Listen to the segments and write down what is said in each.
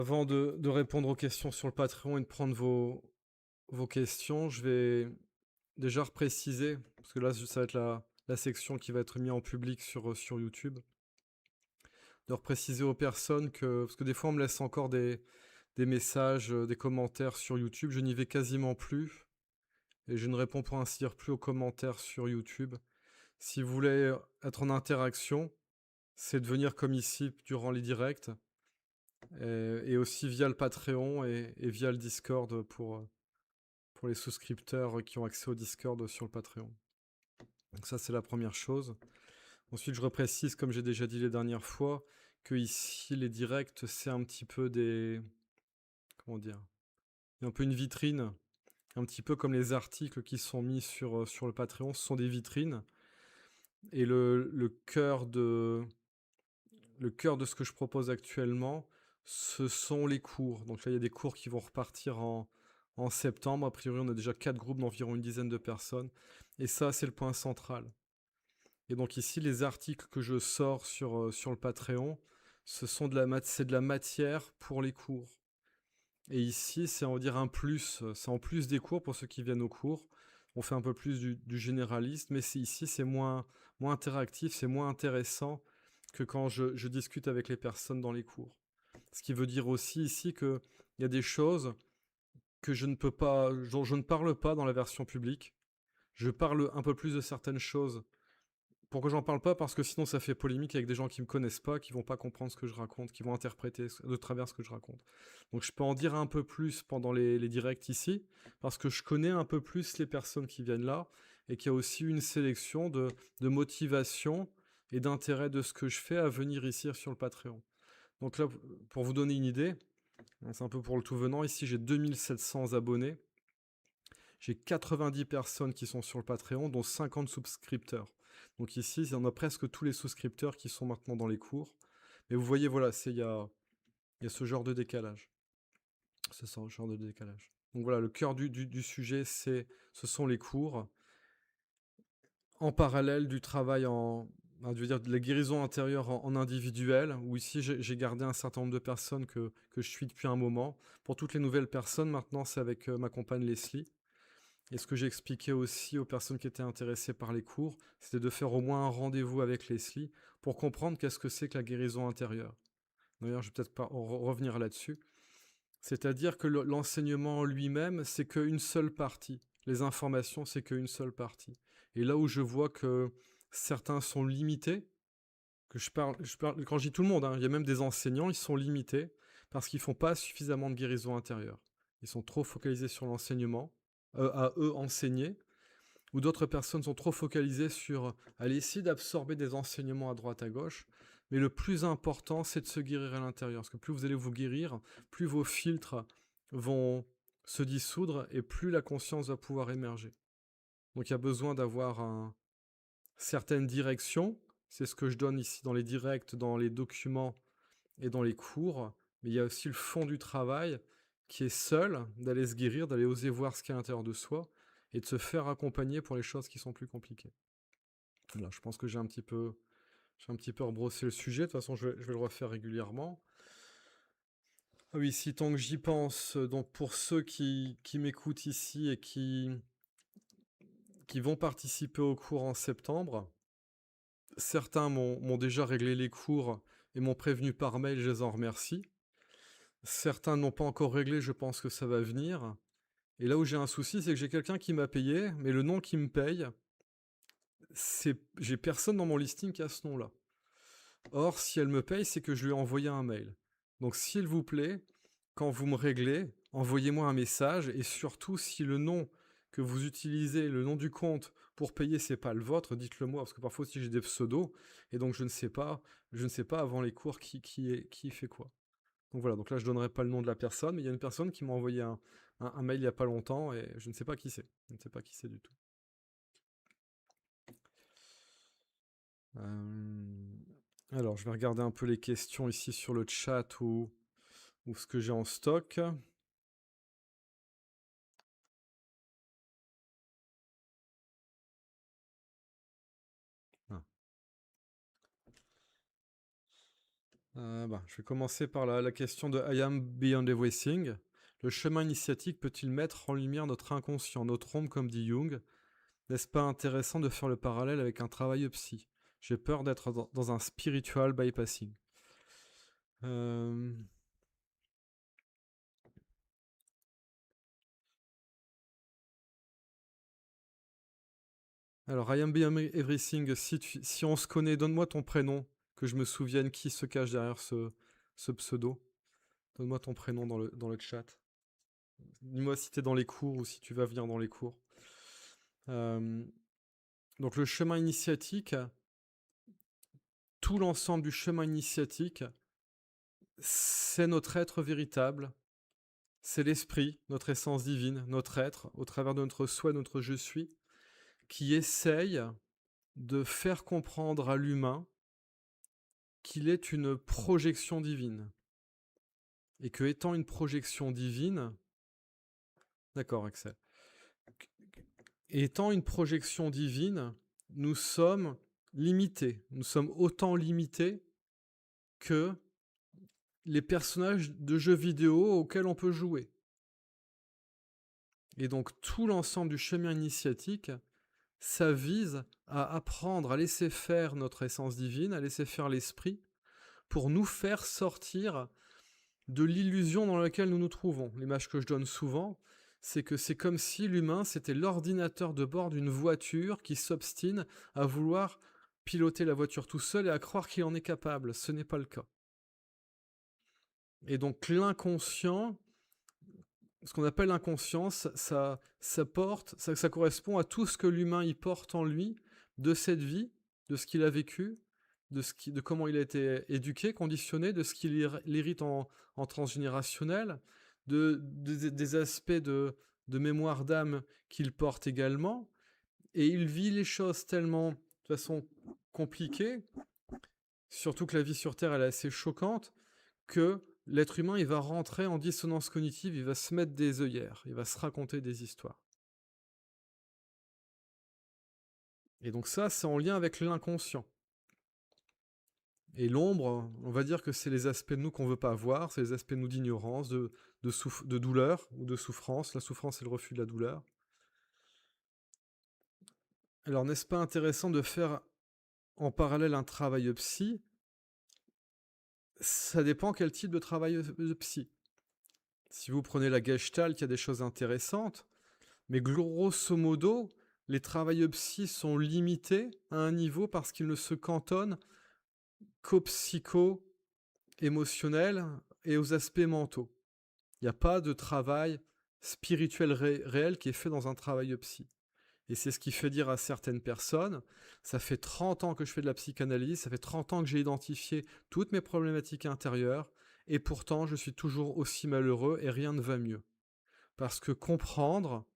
Avant de répondre aux questions sur le Patreon et de prendre vos questions, je vais déjà repréciser, parce que là, ça va être la section qui va être mise en public sur YouTube, de repréciser aux personnes que, parce que des fois, on me laisse encore des messages, des commentaires sur YouTube, je n'y vais quasiment plus, et je ne réponds pour ainsi dire plus aux commentaires sur YouTube. Si vous voulez être en interaction, c'est de venir comme ici durant les directs, et aussi via le Patreon et via le Discord pour les souscripteurs qui ont accès au Discord sur le Patreon. Donc ça, c'est la première chose. Ensuite, je reprécise, comme j'ai déjà dit les dernières fois, que ici, les directs, c'est un petit peu des... Comment dire? Un peu une vitrine, un petit peu comme les articles qui sont mis sur le Patreon, ce sont des vitrines. Et le cœur de ce que je propose actuellement, ce sont les cours. Donc là, il y a des cours qui vont repartir en septembre. A priori, on a déjà 4 groupes d'environ une dizaine de personnes. Et ça, c'est le point central. Et donc ici, les articles que je sors sur le Patreon, c'est de la matière pour les cours. Et ici, c'est, on va dire, un plus. C'est en plus des cours pour ceux qui viennent aux cours. On fait un peu plus du généraliste, mais ici, c'est moins interactif, c'est moins intéressant que quand je discute avec les personnes dans les cours. Ce qui veut dire aussi ici qu'il y a des choses que je ne peux pas, dont je ne parle pas dans la version publique. Je parle un peu plus de certaines choses. Pourquoi j'en parle pas? Parce que sinon ça fait polémique avec des gens qui me connaissent pas, qui vont pas comprendre ce que je raconte, qui vont interpréter de travers ce que je raconte. Donc je peux en dire un peu plus pendant les directs ici, parce que je connais un peu plus les personnes qui viennent là, et qu'il y a aussi une sélection de motivation et d'intérêt de ce que je fais à venir ici sur le Patreon. Donc là, pour vous donner une idée, c'est un peu pour le tout venant, ici j'ai 2700 abonnés, j'ai 90 personnes qui sont sur le Patreon, dont 50 souscripteurs. Donc ici, il y en a presque tous les souscripteurs qui sont maintenant dans les cours. Mais vous voyez, voilà, il y a ce genre de décalage. C'est ce genre de décalage. Donc voilà, le cœur du sujet, ce sont les cours. En parallèle du travail je veux dire, de la guérison intérieure en individuel, où ici j'ai gardé un certain nombre de personnes que je suis depuis un moment. Pour toutes les nouvelles personnes, maintenant, c'est avec ma compagne Leslie. Et ce que j'ai expliqué aussi aux personnes qui étaient intéressées par les cours, c'était de faire au moins un rendez-vous avec Leslie pour comprendre qu'est-ce que c'est que la guérison intérieure. D'ailleurs, je vais peut-être pas revenir là-dessus. C'est-à-dire que l'enseignement lui-même, c'est qu'une seule partie. Les informations, c'est qu'une seule partie. Et là où je vois que certains sont limités, quand je dis tout le monde, hein, il y a même des enseignants, ils sont limités parce qu'ils font pas suffisamment de guérison intérieure. Ils sont trop focalisés sur l'enseignement, à eux enseigner, ou d'autres personnes sont trop focalisées sur aller essayer d'absorber des enseignements à droite à gauche. Mais le plus important, c'est de se guérir à l'intérieur. Parce que plus vous allez vous guérir, plus vos filtres vont se dissoudre et plus la conscience va pouvoir émerger. Donc il y a besoin d'avoir certaines directions. C'est ce que je donne ici dans les directs, dans les documents et dans les cours. Mais il y a aussi le fond du travail qui est seul, d'aller se guérir, d'aller oser voir ce qu'il y a à l'intérieur de soi et de se faire accompagner pour les choses qui sont plus compliquées. Voilà, je pense que j'ai un petit peu rebrossé le sujet. De toute façon, je vais le refaire régulièrement. Ah oui, si tant que j'y pense, donc pour ceux qui m'écoutent ici et qui vont participer au cours en septembre, certains m'ont déjà réglé les cours et m'ont prévenu par mail, je les en remercie. Certains n'ont pas encore réglé, je pense que ça va venir. Et là où j'ai un souci, c'est que j'ai quelqu'un qui m'a payé, mais le nom qui me paye, j'ai personne dans mon listing qui a ce nom-là. Or, si elle me paye, c'est que je lui ai envoyé un mail. Donc, s'il vous plaît, quand vous me réglez, envoyez-moi un message et surtout, si le nom que vous utilisez, le nom du compte pour payer, c'est pas le vôtre, dites-le moi parce que parfois aussi j'ai des pseudos et donc je ne sais pas avant les cours qui fait quoi. Donc voilà, donc là je donnerai pas le nom de la personne, mais il y a une personne qui m'a envoyé un mail il y a pas longtemps et je ne sais pas qui c'est. Je ne sais pas qui c'est du tout. Alors, je vais regarder un peu les questions ici sur le chat ou ce que j'ai en stock. Ah. Je vais commencer par la question de I am beyond everything. Le chemin initiatique peut-il mettre en lumière notre inconscient, notre ombre, comme dit Jung? N'est-ce pas intéressant de faire le parallèle avec un travail psy? J'ai peur d'être dans un spiritual bypassing. Euh, Alors, I am beyond everything, si on se connaît, donne-moi ton prénom, que je me souvienne qui se cache derrière ce pseudo. Donne-moi ton prénom dans le chat. Dis-moi si t'es dans les cours ou si tu vas venir dans les cours. Euh, donc le chemin initiatique, tout l'ensemble du chemin initiatique, c'est notre être véritable, c'est l'esprit, notre essence divine, notre être, au travers de notre soi, notre je suis, qui essaye de faire comprendre à l'humain qu'il est une projection divine. Et que étant une projection divine, d'accord Axel, étant une projection divine, nous sommes limités, nous sommes autant limités que les personnages de jeux vidéo auxquels on peut jouer. Et donc tout l'ensemble du chemin initiatique, ça vise à apprendre à laisser faire notre essence divine, à laisser faire l'esprit, pour nous faire sortir de l'illusion dans laquelle nous nous trouvons. L'image que je donne souvent, c'est que c'est comme si l'humain, c'était l'ordinateur de bord d'une voiture qui s'obstine à vouloir piloter la voiture tout seul et à croire qu'il en est capable. Ce n'est pas le cas. Et donc l'inconscient, ce qu'on appelle l'inconscience, ça correspond à tout ce que l'humain y porte en lui de cette vie, de ce qu'il a vécu, de comment il a été éduqué, conditionné, de ce qu'il hérite en transgénérationnel, des aspects de mémoire d'âme qu'il porte également. Et il vit les choses tellement, de façon compliquée, surtout que la vie sur Terre elle est assez choquante, que l'être humain il va rentrer en dissonance cognitive, il va se mettre des œillères, il va se raconter des histoires. Et donc ça, c'est en lien avec l'inconscient. Et l'ombre, on va dire que c'est les aspects de nous qu'on ne veut pas voir, c'est les aspects de nous d'ignorance, de douleur ou de souffrance. La souffrance, c'est le refus de la douleur. Alors, n'est-ce pas intéressant de faire en parallèle un travail psy? Ça dépend quel type de travail psy. Si vous prenez la Gestalt, il y a des choses intéressantes, mais grosso modo, les travails psy sont limités à un niveau parce qu'ils ne se cantonnent qu'aux psycho-émotionnels et aux aspects mentaux. Il n'y a pas de travail spirituel réel qui est fait dans un travail psy. Et c'est ce qui fait dire à certaines personnes, ça fait 30 ans que je fais de la psychanalyse, ça fait 30 ans que j'ai identifié toutes mes problématiques intérieures, et pourtant je suis toujours aussi malheureux et rien ne va mieux. Parce que comprendre,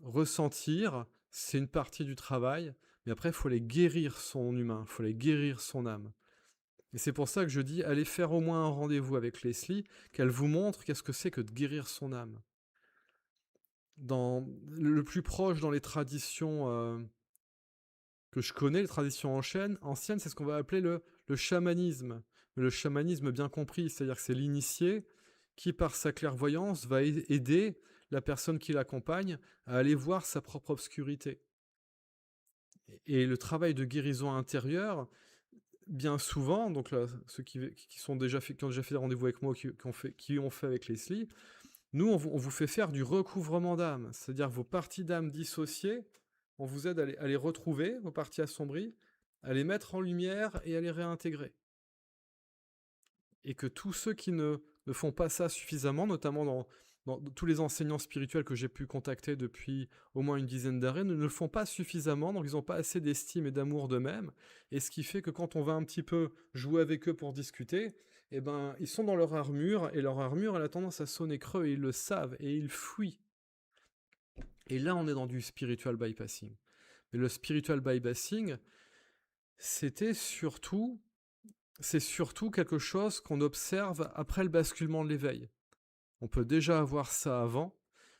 ressentir, c'est une partie du travail, mais après il faut aller guérir son humain, il faut aller guérir son âme. Et c'est pour ça que je dis, allez faire au moins un rendez-vous avec Leslie, qu'elle vous montre qu'est-ce que c'est que de guérir son âme. Dans le plus proche dans les traditions que je connais, les traditions anciennes, c'est ce qu'on va appeler le chamanisme. Mais le chamanisme bien compris, c'est-à-dire que c'est l'initié qui, par sa clairvoyance, va aider la personne qui l'accompagne à aller voir sa propre obscurité. Et le travail de guérison intérieure, bien souvent, donc là, ceux qui ont déjà fait des rendez-vous avec moi, qui ont fait avec Leslie, nous, on vous fait faire du recouvrement d'âme, c'est-à-dire vos parties d'âme dissociées, on vous aide à les retrouver, vos parties assombries, à les mettre en lumière et à les réintégrer. Et que tous ceux qui ne font pas ça suffisamment, notamment dans tous les enseignants spirituels que j'ai pu contacter depuis au moins une dizaine d'années, ne le font pas suffisamment, donc ils n'ont pas assez d'estime et d'amour d'eux-mêmes, et ce qui fait que quand on va un petit peu jouer avec eux pour discuter, eh ben, ils sont dans leur armure, et leur armure elle a tendance à sonner creux, et ils le savent, et ils fuient. Et là on est dans du spiritual bypassing. Mais le spiritual bypassing, c'est surtout quelque chose qu'on observe après le basculement de l'éveil. On peut déjà avoir ça avant,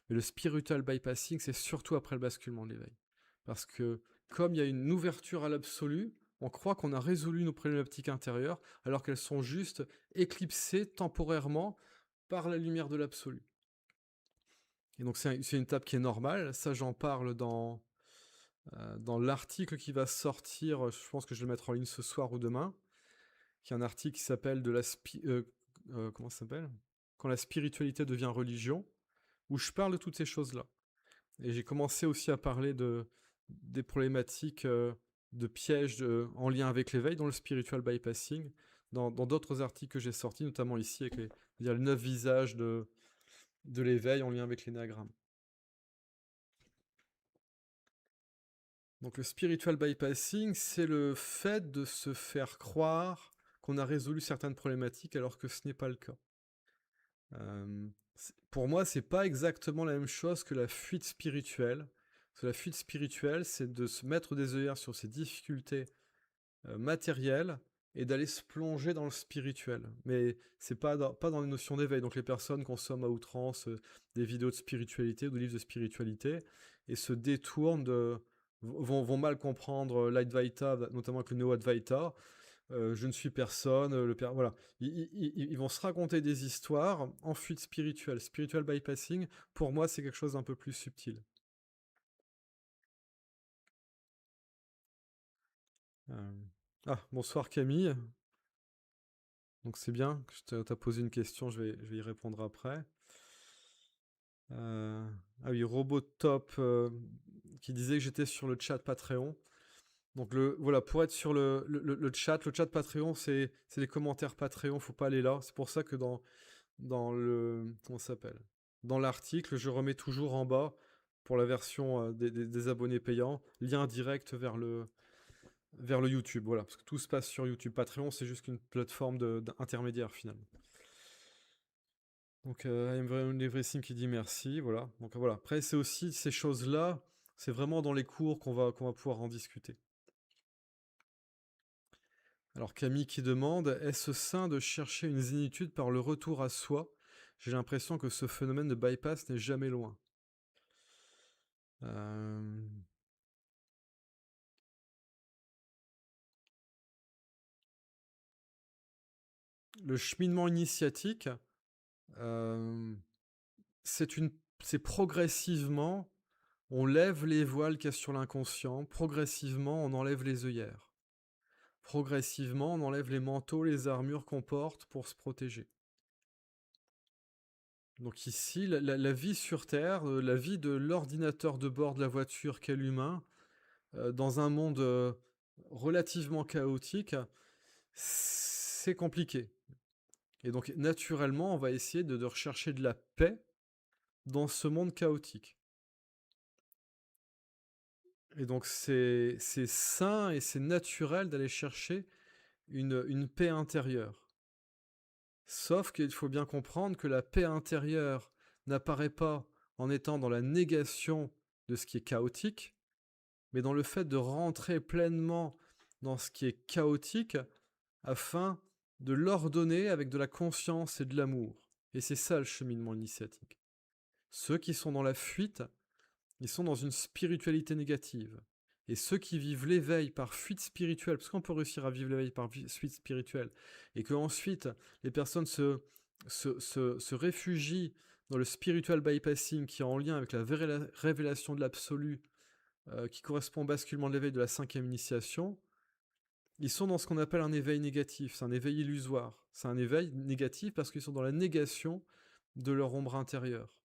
mais le spiritual bypassing, c'est surtout après le basculement de l'éveil. Parce que comme il y a une ouverture à l'absolu, on croit qu'on a résolu nos problématiques intérieures, alors qu'elles sont juste éclipsées temporairement par la lumière de l'absolu. Et donc c'est une étape qui est normale, ça j'en parle dans l'article qui va sortir, je pense que je vais le mettre en ligne ce soir ou demain, qui est un article qui s'appelle comment ça s'appelle? Quand la spiritualité devient religion, où je parle de toutes ces choses-là. Et j'ai commencé aussi à parler des problématiques de pièges en lien avec l'éveil dans le spiritual bypassing, dans d'autres articles que j'ai sortis, notamment ici avec les 9 visages de l'éveil en lien avec l'énéagramme. Donc le spiritual bypassing, c'est le fait de se faire croire qu'on a résolu certaines problématiques alors que ce n'est pas le cas. Pour moi, c'est pas exactement la même chose que la fuite spirituelle. Parce que la fuite spirituelle, c'est de se mettre des œillères sur ses difficultés matérielles et d'aller se plonger dans le spirituel. Mais c'est pas dans les notions d'éveil. Donc les personnes consomment à outrance des vidéos de spiritualité ou des livres de spiritualité et se détournent vont mal comprendre l'Advaita, notamment avec le Néo-Advaita. Je ne suis personne, voilà. Ils vont se raconter des histoires en fuite spirituelle. Spiritual bypassing, pour moi, c'est quelque chose d'un peu plus subtil. Ah, bonsoir Camille. Donc c'est bien que tu as posé une question, je vais y répondre après. Ah oui, Robotop qui disait que j'étais sur le chat Patreon. Donc voilà, pour être sur le chat Patreon, c'est les commentaires Patreon, faut pas aller là. C'est pour ça que comment ça s'appelle? Dans l'article, je remets toujours en bas, pour la version des abonnés payants, lien direct vers le YouTube, voilà, parce que tout se passe sur YouTube. Patreon, c'est juste une plateforme d'intermédiaire, finalement. Donc, I am Everything qui dit merci, voilà. Donc voilà, après, c'est aussi ces choses-là, c'est vraiment dans les cours qu'on va pouvoir en discuter. Alors Camille qui demande, est-ce sain de chercher une zénitude par le retour à soi? J'ai l'impression que ce phénomène de bypass n'est jamais loin. Euh, Le cheminement initiatique, euh, c'est progressivement, on lève les voiles qu'il y a sur l'inconscient, progressivement on enlève les œillères. Progressivement on enlève les manteaux, les armures qu'on porte pour se protéger. Donc ici, la vie sur Terre, la vie de l'ordinateur de bord de la voiture qu'est l'humain, dans un monde relativement chaotique, c'est compliqué. Et donc naturellement, on va essayer de rechercher de la paix dans ce monde chaotique. Et donc c'est sain et c'est naturel d'aller chercher une paix intérieure. Sauf qu'il faut bien comprendre que la paix intérieure n'apparaît pas en étant dans la négation de ce qui est chaotique, mais dans le fait de rentrer pleinement dans ce qui est chaotique afin de l'ordonner avec de la conscience et de l'amour. Et c'est ça le cheminement initiatique. Ceux qui sont dans la fuite, ils sont dans une spiritualité négative. Et ceux qui vivent l'éveil par fuite spirituelle, parce qu'on peut réussir à vivre l'éveil par fuite spirituelle, et que ensuite les personnes se réfugient dans le spiritual bypassing qui est en lien avec la révélation de l'absolu, qui correspond au basculement de l'éveil de la 5e initiation, ils sont dans ce qu'on appelle un éveil négatif, c'est un éveil illusoire. C'est un éveil négatif parce qu'ils sont dans la négation de leur ombre intérieure.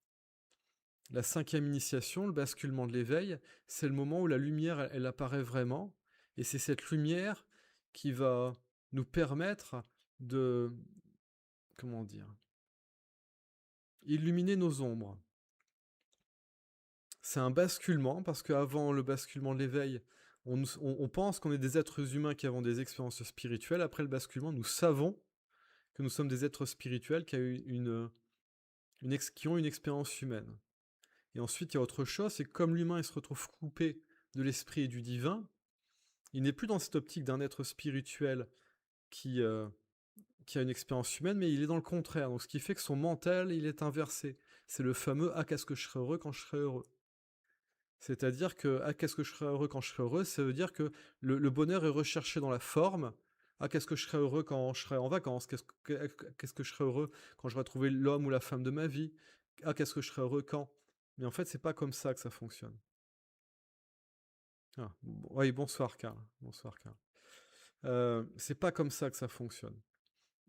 La 5e initiation, le basculement de l'éveil, c'est le moment où la lumière, elle apparaît vraiment, et c'est cette lumière qui va nous permettre de, comment dire, illuminer nos ombres. C'est un basculement, parce qu'avant le basculement de l'éveil, on pense qu'on est des êtres humains qui avons des expériences spirituelles. Après le basculement, nous savons que nous sommes des êtres spirituels qui ont une expérience humaine. Et ensuite, il y a autre chose, c'est que comme l'humain il se retrouve coupé de l'esprit et du divin, il n'est plus dans cette optique d'un être spirituel qui a une expérience humaine, mais il est dans le contraire. Donc, ce qui fait que son mental, il est inversé. C'est le fameux « Ah, qu'est-ce que je serai heureux quand je serai heureux ». C'est-à-dire que ah, qu'est-ce que je serai heureux quand je serai heureux, ça veut dire que le bonheur est recherché dans la forme. Ah, qu'est-ce que je serai heureux quand je serai en vacances? Qu'est-ce que je serai heureux quand j'aurai trouvé l'homme ou la femme de ma vie? Ah, qu'est-ce que je serai heureux quand? Mais en fait, c'est pas comme ça que ça fonctionne. Ah, oui, bonsoir Karl. Bonsoir Karl. C'est pas comme ça que ça fonctionne.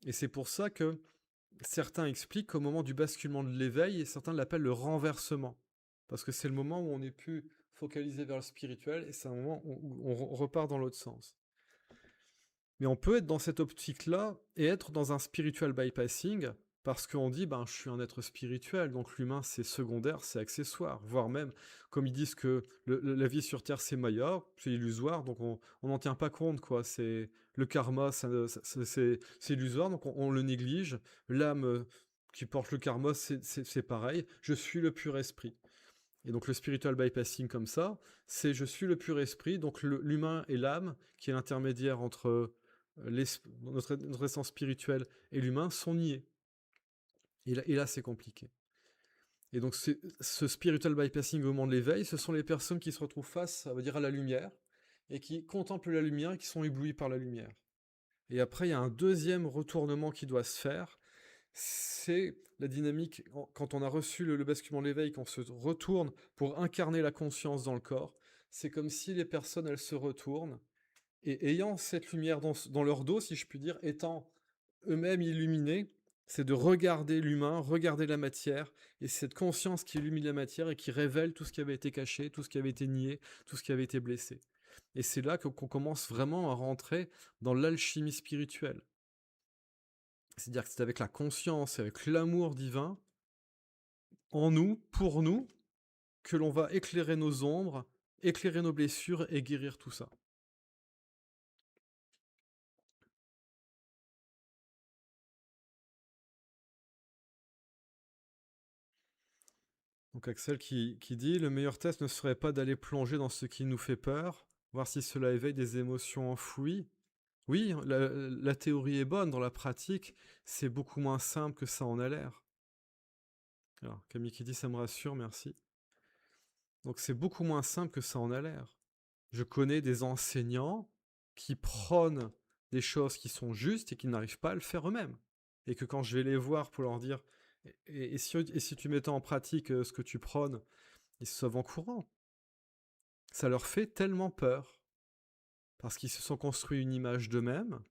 Et c'est pour ça que certains expliquent qu'au moment du basculement de l'éveil, et certains l'appellent le renversement. Parce que c'est le moment où on est plus focalisé vers le spirituel, et c'est un moment où on repart dans l'autre sens. Mais on peut être dans cette optique-là et être dans un spiritual bypassing parce qu'on dit, ben, je suis un être spirituel, donc l'humain c'est secondaire, c'est accessoire, voire même, comme ils disent que la vie sur Terre c'est Maya, c'est illusoire, donc on n'en tient pas compte, quoi. C'est le karma, c'est illusoire, donc on le néglige. L'âme qui porte le karma, c'est pareil. Je suis le pur esprit. Et donc le spiritual bypassing comme ça, c'est je suis le pur esprit, donc l'humain et l'âme, qui est l'intermédiaire entre notre essence spirituelle et l'humain, sont niés. Et là c'est compliqué. Et donc ce spiritual bypassing au moment de l'éveil, ce sont les personnes qui se retrouvent face, ça veut dire à la lumière, et qui contemplent la lumière et qui sont éblouies par la lumière. Et après, il y a un deuxième retournement qui doit se faire, c'est la dynamique, quand on a reçu le basculement de l'éveil, qu'on se retourne pour incarner la conscience dans le corps, c'est comme si les personnes, elles se retournent, et ayant cette lumière dans leur dos, si je puis dire, étant eux-mêmes illuminés, c'est de regarder l'humain, regarder la matière, et cette conscience qui illumine la matière et qui révèle tout ce qui avait été caché, tout ce qui avait été nié, tout ce qui avait été blessé. Et c'est là qu'on commence vraiment à rentrer dans l'alchimie spirituelle. C'est-à-dire que c'est avec la conscience, avec l'amour divin, en nous, pour nous, que l'on va éclairer nos ombres, éclairer nos blessures et guérir tout ça. Donc Axel qui dit, le meilleur test ne serait pas d'aller plonger dans ce qui nous fait peur, voir si cela éveille des émotions enfouies. Oui, la théorie est bonne, dans la pratique, c'est beaucoup moins simple que ça en a l'air. Alors, Camille qui dit, ça me rassure, merci. Donc c'est beaucoup moins simple que ça en a l'air. Je connais des enseignants qui prônent des choses qui sont justes et qui n'arrivent pas à le faire eux-mêmes. Et que quand je vais les voir pour leur dire et si tu mettais en pratique ce que tu prônes, ils se sauvent en courant. Ça leur fait tellement peur. Parce qu'ils se sont construits une image d'eux-mêmes.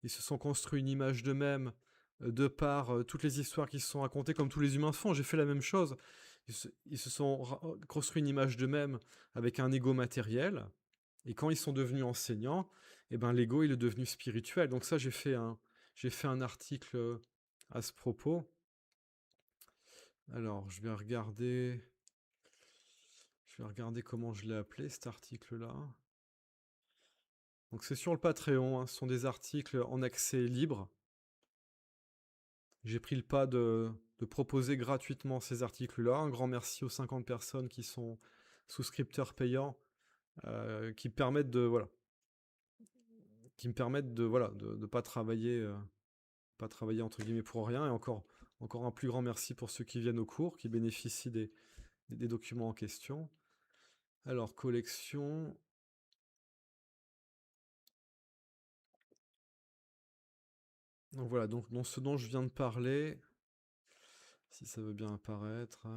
Ils se sont construits une image d'eux-mêmes de par toutes les histoires qui se sont racontées, comme tous les humains font. J'ai fait la même chose. Ils se sont construits une image d'eux-mêmes avec un ego matériel. Et quand ils sont devenus enseignants, eh ben, l'ego il est devenu spirituel. Donc ça, j'ai fait un article à ce propos. Alors, je vais regarder comment je l'ai appelé cet article-là. Donc c'est sur le Patreon, hein. Ce sont des articles en accès libre. J'ai pris le pas de proposer gratuitement ces articles-là. Un grand merci aux 50 personnes qui sont souscripteurs payants, qui permettent de voilà, qui me permettent de voilà de pas travailler entre guillemets pour rien. Et encore un plus grand merci pour ceux qui viennent au cours, qui bénéficient des documents en question. Alors collection. Donc voilà, donc ce dont je viens de parler, si ça veut bien apparaître.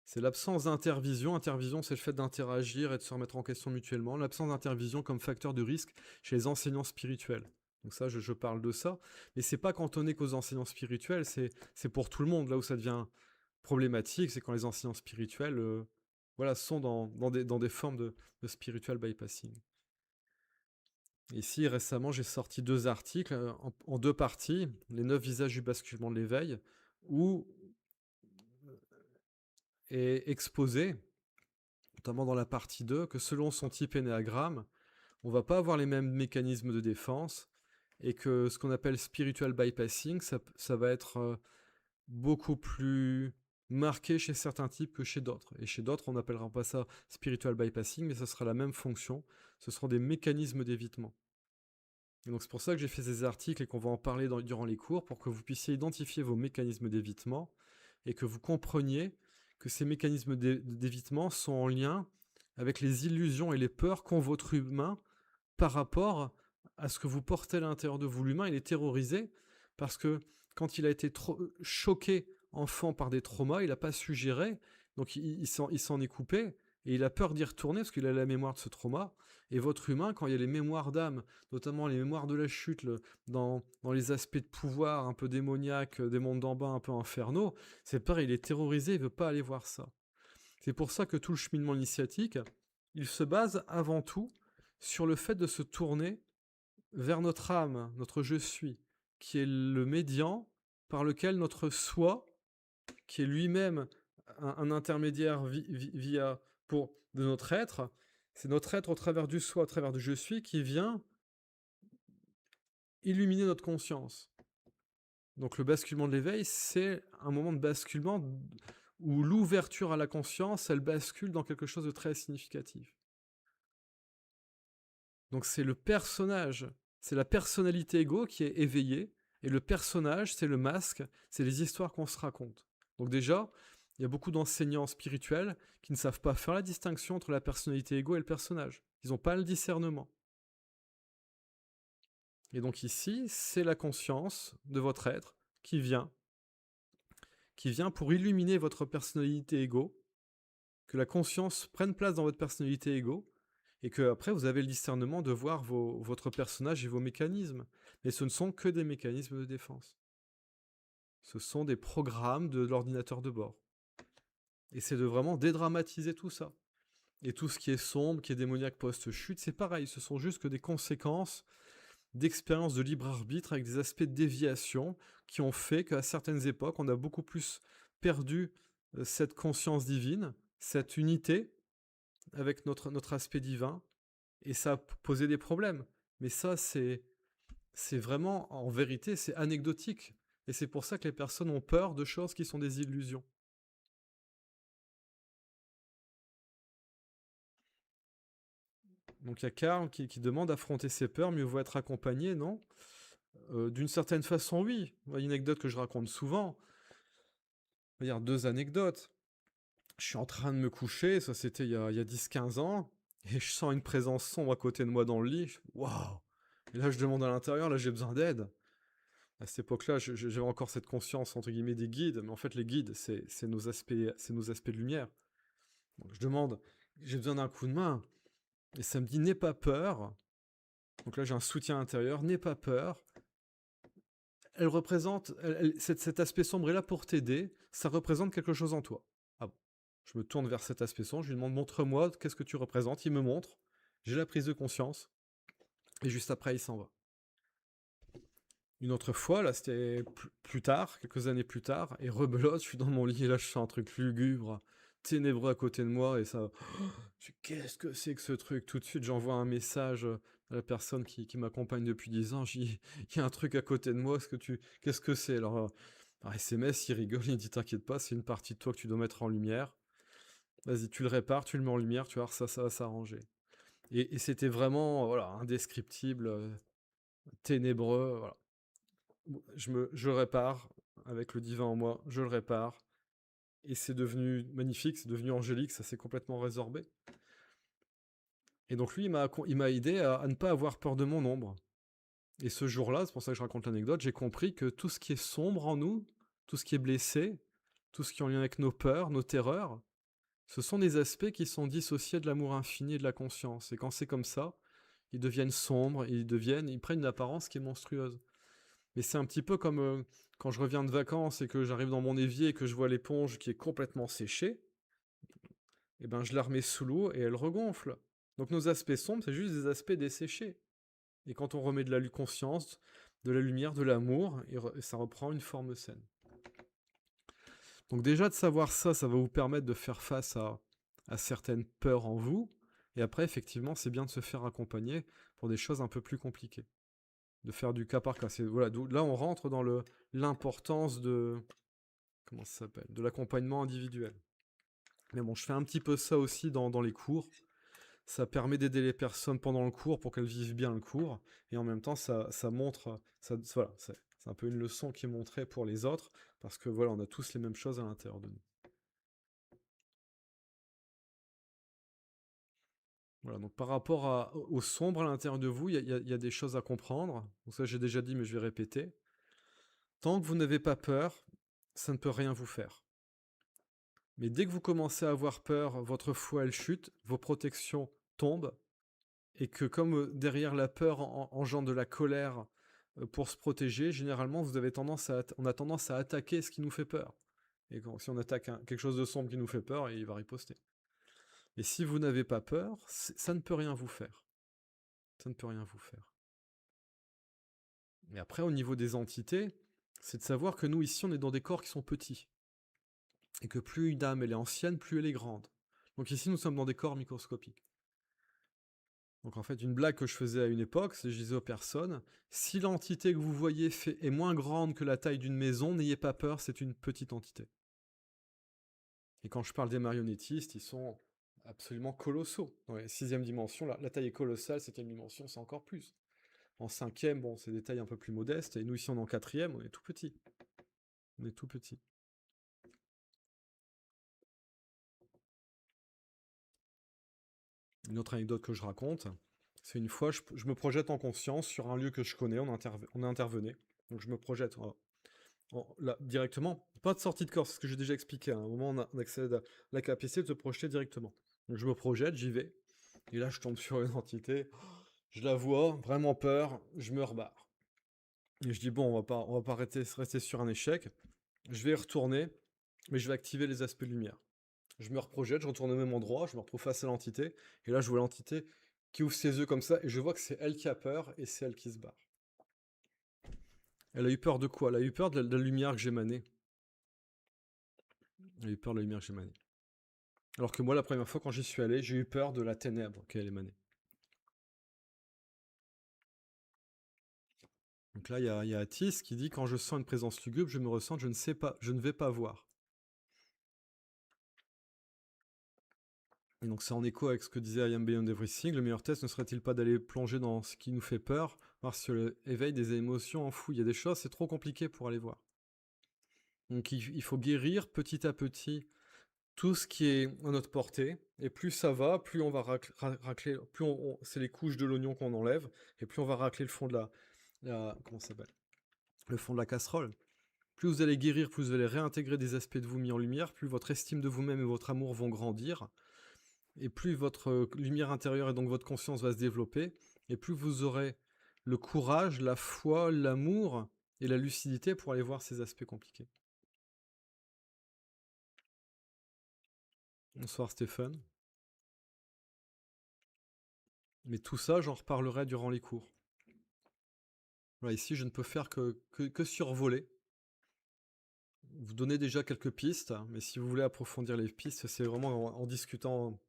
C'est l'absence d'intervision. Intervision, c'est le fait d'interagir et de se remettre en question mutuellement. L'absence d'intervision comme facteur de risque chez les enseignants spirituels. Donc ça, je parle de ça. Mais c'est pas cantonné qu'aux enseignants spirituels, c'est pour tout le monde. Là où ça devient problématique, c'est quand les enseignants spirituels voilà, sont dans des formes de spiritual bypassing. Ici, récemment, j'ai sorti 2 articles en 2 parties, les 9 visages du basculement de l'éveil, où est exposé, notamment dans la partie 2, que selon son type énéagramme, on va pas avoir les mêmes mécanismes de défense, et que ce qu'on appelle spiritual bypassing, ça va être beaucoup plus marqué chez certains types que chez d'autres. Et chez d'autres, on n'appellera pas ça spiritual bypassing, mais ce sera la même fonction. Ce seront des mécanismes d'évitement. Et donc c'est pour ça que j'ai fait ces articles et qu'on va en parler durant les cours, pour que vous puissiez identifier vos mécanismes d'évitement et que vous compreniez que ces mécanismes d'évitement sont en lien avec les illusions et les peurs qu'ont votre humain par rapport à ce que vous portez à l'intérieur de vous. L'humain, il est terrorisé parce que quand il a été choqué enfant par des traumas, il n'a pas su gérer, donc il s'en est coupé, et il a peur d'y retourner parce qu'il a la mémoire de ce trauma. Et votre humain, quand il y a les mémoires d'âme, notamment les mémoires de la chute, dans les aspects de pouvoir un peu démoniaques, des mondes d'en bas un peu infernaux, c'est pareil, il est terrorisé, il veut pas aller voir ça. C'est pour ça que tout le cheminement initiatique, il se base avant tout sur le fait de se tourner vers notre âme, notre je suis, qui est le médian par lequel notre soi, qui est lui-même un intermédiaire de notre être, c'est notre être au travers du soi, au travers du je suis, qui vient illuminer notre conscience. Donc le basculement de l'éveil, c'est un moment de basculement où l'ouverture à la conscience, elle bascule dans quelque chose de très significatif. Donc c'est le personnage, c'est la personnalité égo qui est éveillée, et le personnage, c'est le masque, c'est les histoires qu'on se raconte. Donc déjà, il y a beaucoup d'enseignants spirituels qui ne savent pas faire la distinction entre la personnalité égo et le personnage. Ils n'ont pas le discernement. Et donc ici, c'est la conscience de votre être qui vient pour illuminer votre personnalité égo, que la conscience prenne place dans votre personnalité égo, et que après vous avez le discernement de voir votre personnage et vos mécanismes. Mais ce ne sont que des mécanismes de défense. Ce sont des programmes de l'ordinateur de bord. Et c'est de vraiment dédramatiser tout ça. Et tout ce qui est sombre, qui est démoniaque post-chute, c'est pareil, ce sont juste que des conséquences d'expériences de libre arbitre avec des aspects de déviation qui ont fait qu'à certaines époques, on a beaucoup plus perdu cette conscience divine, cette unité avec notre aspect divin, et ça a posé des problèmes. Mais ça, c'est vraiment, en vérité, c'est anecdotique. Et c'est pour ça que les personnes ont peur de choses qui sont des illusions. Donc il y a Karl qui demande affronter ses peurs, mieux vaut être accompagné, non? D'une certaine façon, oui. Une anecdote que je raconte souvent. On va dire 2 anecdotes. Je suis en train de me coucher, ça c'était il y a 10-15 ans, et je sens une présence sombre à côté de moi dans le lit. Waouh! Et là, je demande à l'intérieur, là, j'ai besoin d'aide. À cette époque-là, j'avais encore cette conscience, entre guillemets, des guides, mais en fait, les guides, c'est nos aspects de lumière. Donc, je demande, j'ai besoin d'un coup de main, et ça me dit, n'aie pas peur. Donc là, j'ai un soutien intérieur, n'aie pas peur. Elle représente, cet aspect sombre est là pour t'aider, ça représente quelque chose en toi. Ah bon. Je me tourne vers cet aspect sombre, je lui demande, montre-moi, qu'est-ce que tu représentes? Il me montre, j'ai la prise de conscience, et juste après, il s'en va. Une autre fois, là, c'était plus tard, quelques années plus tard, et rebelote, je suis dans mon lit, et là, je sens un truc lugubre, ténébreux à côté de moi, et ça... Qu'est-ce que c'est que ce truc? Tout de suite, j'envoie un message à la personne qui m'accompagne depuis 10 ans, il y a un truc à côté de moi, qu'est-ce que c'est? Alors, par SMS, il rigole, il dit, t'inquiète pas, c'est une partie de toi que tu dois mettre en lumière. Vas-y, tu le répares, tu le mets en lumière, tu vas voir, ça va s'arranger. Et c'était vraiment, voilà, indescriptible, ténébreux, voilà. Je répare avec le divin en moi, je le répare. Et c'est devenu magnifique, c'est devenu angélique, ça s'est complètement résorbé. Et donc lui, il m'a aidé à ne pas avoir peur de mon ombre. Et ce jour-là, c'est pour ça que je raconte l'anecdote, j'ai compris que tout ce qui est sombre en nous, tout ce qui est blessé, tout ce qui est en lien avec nos peurs, nos terreurs, ce sont des aspects qui sont dissociés de l'amour infini et de la conscience. Et quand c'est comme ça, ils deviennent sombres, ils prennent une apparence qui est monstrueuse. Mais c'est un petit peu comme quand je reviens de vacances et que j'arrive dans mon évier et que je vois l'éponge qui est complètement séchée, et ben je la remets sous l'eau et elle regonfle. Donc nos aspects sombres, c'est juste des aspects desséchés. Et quand on remet de la conscience, de la lumière, de l'amour, et ça reprend une forme saine. Donc déjà de savoir ça, ça va vous permettre de faire face à certaines peurs en vous. Et après, effectivement, c'est bien de se faire accompagner pour des choses un peu plus compliquées. De faire du cas par cas. Voilà, là, on rentre dans l'importance de... Comment ça s'appelle? De l'accompagnement individuel. Mais bon, je fais un petit peu ça aussi dans les cours. Ça permet d'aider les personnes pendant le cours pour qu'elles vivent bien le cours. Et en même temps, ça montre... voilà, c'est un peu une leçon qui est montrée pour les autres. Parce que voilà, on a tous les mêmes choses à l'intérieur de nous. Voilà, donc par rapport au sombre à l'intérieur de vous, il y a des choses à comprendre. Donc ça, j'ai déjà dit, mais je vais répéter. Tant que vous n'avez pas peur, ça ne peut rien vous faire. Mais dès que vous commencez à avoir peur, votre foi, elle chute, vos protections tombent, et que comme derrière la peur engendre de la colère pour se protéger, généralement, on a tendance à attaquer ce qui nous fait peur. Et si on attaque quelque chose de sombre qui nous fait peur, il va riposter. Et si vous n'avez pas peur, ça ne peut rien vous faire. Ça ne peut rien vous faire. Et après, au niveau des entités, c'est de savoir que nous, ici, on est dans des corps qui sont petits. Et que plus une âme, elle est ancienne, plus elle est grande. Donc ici, nous sommes dans des corps microscopiques. Donc en fait, une blague que je faisais à une époque, c'est que je disais aux personnes, si l'entité que vous voyez est moins grande que la taille d'une maison, n'ayez pas peur, c'est une petite entité. Et quand je parle des marionnettistes, ils sont absolument colossaux. Dans la sixième dimension, la taille est colossale, septième dimension, c'est encore plus. En cinquième, bon, c'est des tailles un peu plus modestes, et nous ici on est en quatrième, on est tout petit. On est tout petit. Une autre anecdote que je raconte, c'est une fois, je me projette en conscience sur un lieu que je connais, on intervenait. Donc je me projette là, directement, pas de sortie de corps, c'est ce que j'ai déjà expliqué. À un moment, on accède à la capacité de se projeter directement. Donc je me projette, j'y vais, et là je tombe sur une entité, je la vois, vraiment peur, je me rebarre. Et je dis bon, on va pas rester sur un échec, je vais y retourner, mais je vais activer les aspects de lumière. Je me reprojette, je retourne au même endroit, je me retrouve face à l'entité, et là je vois l'entité qui ouvre ses yeux comme ça, et je vois que c'est elle qui a peur, et c'est elle qui se barre. Elle a eu peur de quoi? Elle a eu peur de la lumière que j'émanais. Elle a eu peur de la lumière que j'émanais. Alors que moi, la première fois quand j'y suis allé, j'ai eu peur de la ténèbre qu'elle émanait. Donc là, il y a Atis qui dit: quand je sens une présence lugubre, je me ressens, je ne sais pas, je ne vais pas voir. Et donc c'est en écho avec ce que disait I Am Beyond Everything. Le meilleur test ne serait-il pas d'aller plonger dans ce qui nous fait peur, voir si le éveil des émotions enfouies. Il y a des choses, c'est trop compliqué pour aller voir. Donc il faut guérir petit à petit tout ce qui est à notre portée, et plus ça va, plus on va racler, plus c'est les couches de l'oignon qu'on enlève, et plus on va racler le fond de comment ça s'appelle? Le fond de la casserole. Plus vous allez guérir, plus vous allez réintégrer des aspects de vous mis en lumière, plus votre estime de vous-même et votre amour vont grandir, et plus votre lumière intérieure et donc votre conscience va se développer, et plus vous aurez le courage, la foi, l'amour et la lucidité pour aller voir ces aspects compliqués. Bonsoir Stéphane. Mais tout ça, j'en reparlerai durant les cours. Voilà, ici, je ne peux faire que survoler. Vous donner déjà quelques pistes, mais si vous voulez approfondir les pistes, c'est vraiment en discutant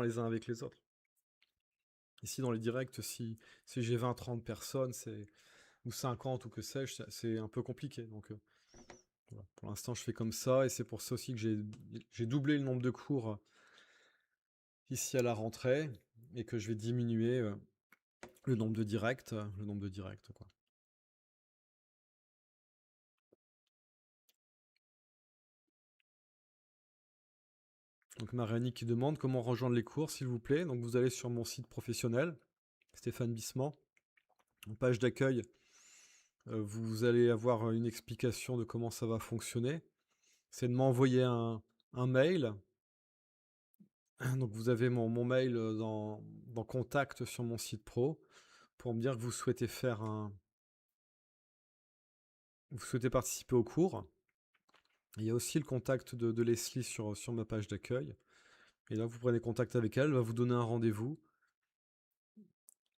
les uns avec les autres. Ici, dans les directs, si j'ai 20-30 personnes, ou 50 ou que sais-je, c'est un peu compliqué. Donc, voilà. Pour l'instant, je fais comme ça, et c'est pour ça aussi que j'ai doublé le nombre de cours ici à la rentrée, et que je vais diminuer le nombre de directs, quoi. Donc Marianne qui demande comment rejoindre les cours, s'il vous plaît. Donc vous allez sur mon site professionnel, Stéphane Bissement, en page d'accueil. Vous allez avoir une explication de comment ça va fonctionner. C'est de m'envoyer un mail. Donc vous avez mon mail dans contact sur mon site pro pour me dire que vous souhaitez vous souhaitez participer au cours. Il y a aussi le contact de Leslie sur ma page d'accueil. Et là, vous prenez contact avec elle, elle va vous donner un rendez-vous.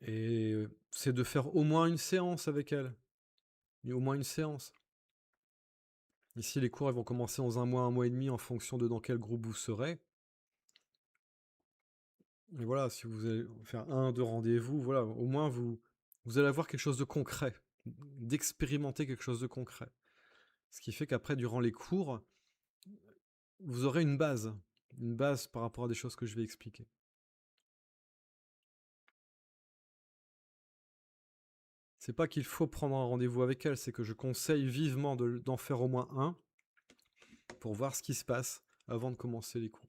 Et c'est de faire au moins une séance avec elle. Et au moins une séance. Ici, les cours ils vont commencer dans un mois et demi en fonction de dans quel groupe vous serez. Et voilà, si vous allez faire 1-2 rendez-vous, voilà, au moins vous allez avoir quelque chose de concret, d'expérimenter quelque chose de concret. Ce qui fait qu'après, durant les cours, vous aurez une base par rapport à des choses que je vais expliquer. C'est pas qu'il faut prendre un rendez-vous avec elle, c'est que je conseille vivement d'en faire au moins un pour voir ce qui se passe avant de commencer les cours.